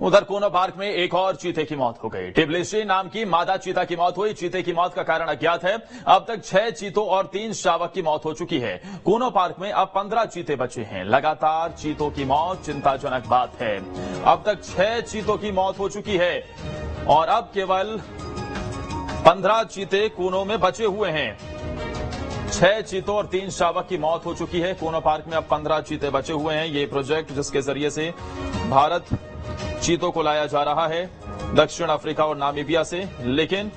उधर कूनो पार्क में एक और चीते की मौत हो गई। टिब्लिसी नाम की मादा चीता की मौत हुई। चीते की मौत का कारण अज्ञात है। अब तक 6 चीतों और 3 शावक की मौत हो चुकी है। कूनो पार्क में अब 15 चीते बचे हैं। लगातार चीतों की मौत चिंताजनक बात है। अब तक 6 चीतों की मौत हो चुकी है और अब केवल 15 चीते कूनो में बचे हुए हैं। 6 चीतों और 3 शावक की मौत हो चुकी है। कूनो पार्क में अब 15 चीते बचे हुए हैं। ये प्रोजेक्ट जिसके जरिए से भारत चीतों को लाया जा रहा है दक्षिण अफ्रीका और नामीबिया से, लेकिन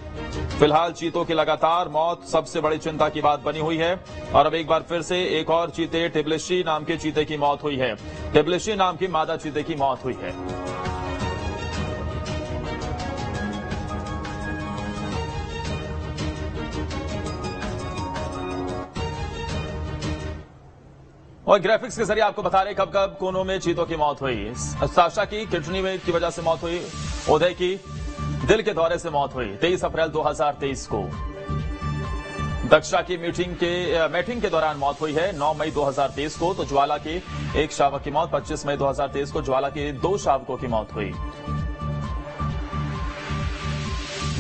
फिलहाल चीतों की लगातार मौत सबसे बड़ी चिंता की बात बनी हुई है। और अब एक बार फिर से एक और चीते टिब्लिसी नाम के चीते की मौत हुई है। टिब्लिसी नाम की मादा चीते की मौत हुई है। और ग्राफिक्स के जरिए आपको बता रहे कब कब कोनों में चीतों की मौत हुई। साशा की किडनी में की वजह से मौत हुई। उदय की दिल के दौरे से मौत हुई 23 अप्रैल 2023 को। दक्षा की मीटिंग के दौरान मौत हुई है 9 मई 2023 को। तो ज्वाला के एक शावक की मौत 25 मई 2023 को। ज्वाला के 2 शावकों की मौत हुई।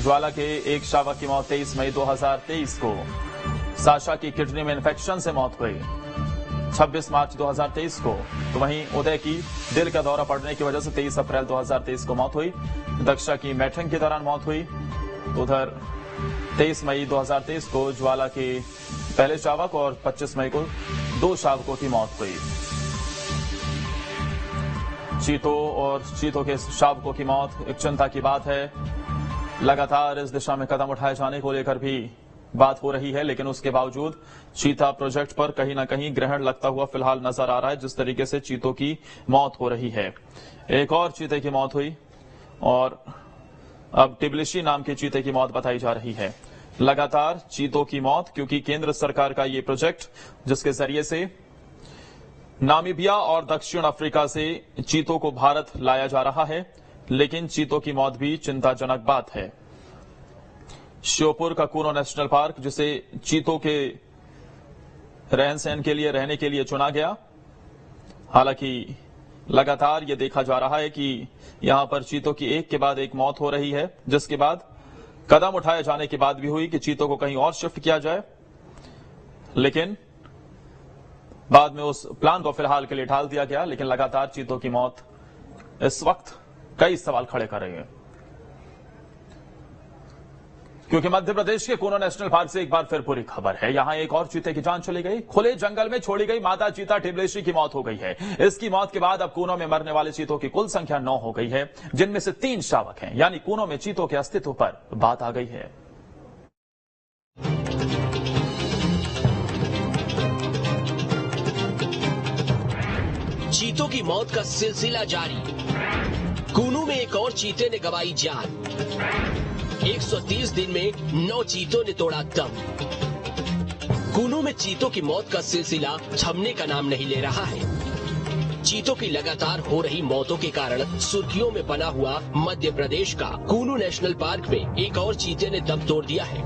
ज्वाला के एक शावक की मौत 23 मई 2023 को। साशा की किडनी में इन्फेक्शन से मौत हुई 26 मार्च 2023 को। तो वहीं उदय की दिल का दौरा पड़ने की वजह से 23 अप्रैल 2023 को मौत हुई। दक्षा की मीटिंग के दौरान मौत हुई। उधर 23 मई 2023 को ज्वाला के पहले शावक और 25 मई को 2 शावकों की मौत हुई। चीतों और चीतों के शावकों की मौत एक चिंता की बात है। लगातार इस दिशा में कदम उठाए जाने को लेकर भी बात हो रही है, लेकिन उसके बावजूद चीता प्रोजेक्ट पर कहीं ना कहीं ग्रहण लगता हुआ फिलहाल नजर आ रहा है। जिस तरीके से चीतों की मौत हो रही है, एक और चीते की मौत हुई और अब टिब्लिसी नाम के चीते की मौत बताई जा रही है। लगातार चीतों की मौत, क्योंकि केंद्र सरकार का ये प्रोजेक्ट जिसके जरिए से नामीबिया और दक्षिण अफ्रीका से चीतों को भारत लाया जा रहा है, लेकिन चीतों की मौत भी चिंताजनक बात है। श्योपुर का कूनो नेशनल पार्क, जिसे चीतों के रहन सहन के लिए रहने के लिए चुना गया, हालांकि लगातार ये देखा जा रहा है कि यहां पर चीतों की एक के बाद एक मौत हो रही है, जिसके बाद कदम उठाए जाने के बाद भी हुई कि चीतों को कहीं और शिफ्ट किया जाए, लेकिन बाद में उस प्लान को फिलहाल के लिए टाल दिया गया। लेकिन लगातार चीतों की मौत इस वक्त कई सवाल खड़े कर रही है, क्योंकि मध्य प्रदेश के कूनो नेशनल पार्क से एक बार फिर पूरी खबर है। यहां एक और चीते की जान चली गई। खुले जंगल में छोड़ी गई मादा चीता टिब्लिसी की मौत हो गई है। इसकी मौत के बाद अब कूनो में मरने वाले चीतों की कुल संख्या 9 हो गई है, जिनमें से 3 शावक हैं। यानी कूनो में चीतों के अस्तित्व पर बात आ गई है। चीतों की मौत का सिलसिला जारी। कूनो में एक और चीते ने गंवाई जान। 130 दिन में 9 चीतों ने तोड़ा दम। कूनो में चीतों की मौत का सिलसिला थमने का नाम नहीं ले रहा है। चीतों की लगातार हो रही मौतों के कारण सुर्खियों में बना हुआ मध्य प्रदेश का कूनो नेशनल पार्क में एक और चीते ने दम तोड़ दिया है।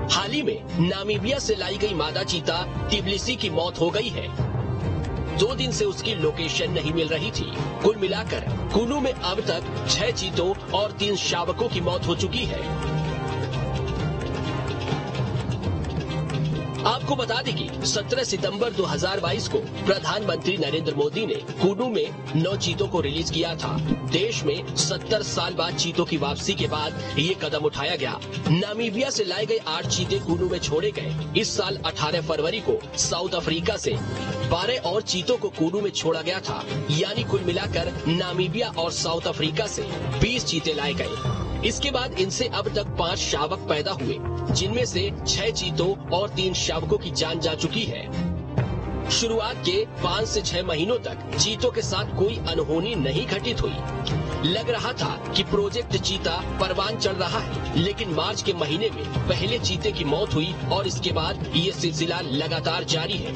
हाल ही में नामीबिया से लाई गई मादा चीता टिब्लिसी की मौत हो गई है। 2 दिन से उसकी लोकेशन नहीं मिल रही थी। कुल मिलाकर कूनो में अब तक 6 चीतों और 3 शावकों की मौत हो चुकी है। आपको बता दें कि 17 सितंबर 2022 को प्रधानमंत्री नरेंद्र मोदी ने कूनो में 9 चीतों को रिलीज किया था। देश में 70 साल बाद चीतों की वापसी के बाद ये कदम उठाया गया। नामीबिया से लाए गए 8 चीते कूनो में छोड़े गए। इस साल 18 फरवरी को साउथ अफ्रीका से 12 और चीतों को कूनो में छोड़ा गया था। यानी कुल मिलाकर नामीबिया और साउथ अफ्रीका से 20 चीते लाए गए। इसके बाद इनसे अब तक 5 शावक पैदा हुए, जिनमें से 6 चीतों और 3 शावकों की जान जा चुकी है। शुरुआत के 5 से 6 महीनों तक चीतों के साथ कोई अनहोनी नहीं घटित हुई। लग रहा था कि प्रोजेक्ट चीता परवान चढ़ रहा है, लेकिन मार्च के महीने में पहले चीते की मौत हुई और इसके बाद ये सिलसिला लगातार जारी है।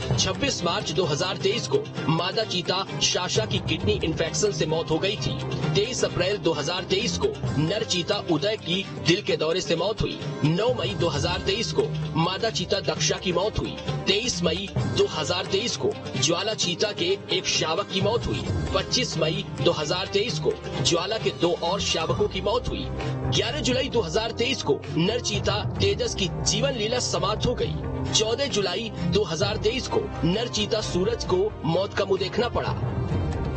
26 मार्च 2023 को मादा चीता शाशा की किडनी इन्फेक्शन से मौत हो गई थी। 23 अप्रैल 2023 को नर चीता उदय की दिल के दौरे से मौत हुई। 9 मई 2023 को मादा चीता दक्षा की मौत हुई। 23 मई 2023 को ज्वाला चीता के एक शावक की मौत हुई। 25 मई 2023 को ज्वाला के 2 और शावकों की मौत हुई। 11 जुलाई 2023 को नर चीता तेजस की जीवन लीला समाप्त हो गई। 14 जुलाई 2023 को नर चीता सूरज को मौत का मुंह देखना पड़ा।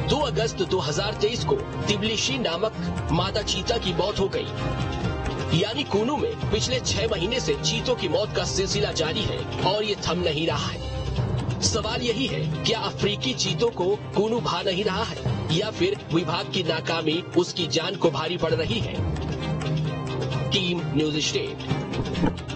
2 अगस्त 2023 को तिबलिशी नामक मादा चीता की मौत हो गई। यानी कूनू में पिछले 6 महीने से चीतों की मौत का सिलसिला जारी है और ये थम नहीं रहा है। सवाल यही है, क्या अफ्रीकी चीतों को कूनू भा नहीं रहा है या फिर विभाग की नाकामी उसकी जान को भारी पड़ रही है। Team news state.